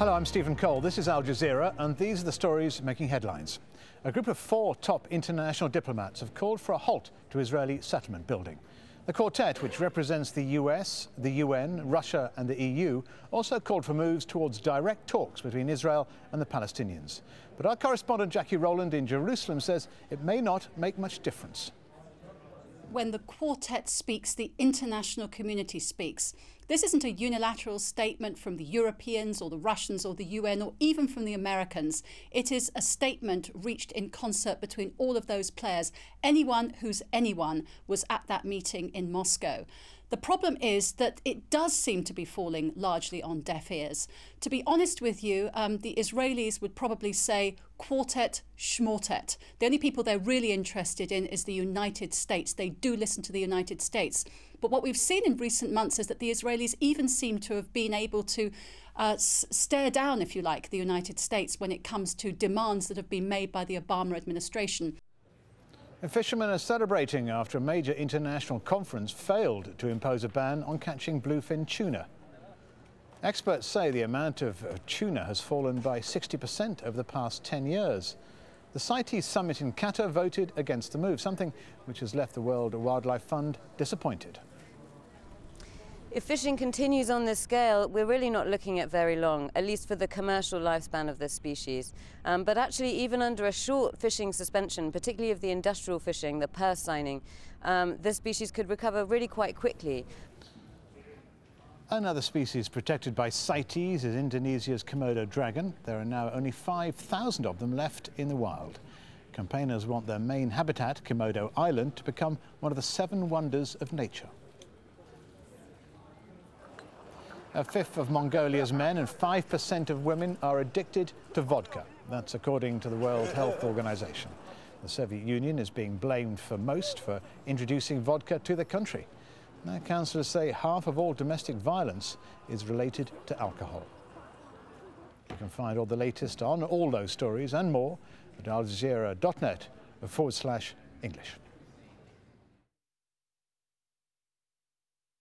Hello, I'm Stephen Cole. This is Al Jazeera, and these are the stories making headlines. A group of 4 top international diplomats have called for a halt to Israeli settlement building. The quartet, which represents the US, the UN, Russia and the EU, also called for moves towards direct talks between Israel and the Palestinians. But our correspondent Jackie Rowland in Jerusalem says it may not make much difference. When the quartet speaks, the international community speaks. This isn't a unilateral statement from the Europeans or the Russians or the UN or even from the Americans. It is a statement reached in concert between all of those players. Anyone who's anyone was at that meeting in Moscow. The problem is that it does seem to be falling largely on deaf ears. To be honest with you, the Israelis would probably say quartet, schmortet. The only people they're really interested in is the United States. They do listen to the United States. But what we've seen in recent months is that the Israelis even seem to have been able to stare down, if you like, the United States when it comes to demands that have been made by the Obama administration. Fishermen are celebrating after a major international conference failed to impose a ban on catching bluefin tuna. Experts say the amount of tuna has fallen by 60% over the past 10 years. The CITES summit in Qatar voted against the move, something which has left the World Wildlife Fund disappointed. If fishing continues on this scale, we're really not looking at very long, at least for the commercial lifespan of this species. But actually, even under a short fishing suspension, particularly of the industrial fishing, the purse signing, this species could recover really quite quickly. Another species protected by CITES is Indonesia's Komodo dragon. There are now only 5,000 of them left in the wild. Campaigners want their main habitat, Komodo Island, to become one of the 7 wonders of nature. A fifth of Mongolia's men and 5% of women are addicted to vodka. That's according to the World Health Organization. The Soviet Union is being blamed for introducing vodka to the country. Now, councillors say half of all domestic violence is related to alcohol. You can find all the latest on all those stories and more at aljazeera.net/English.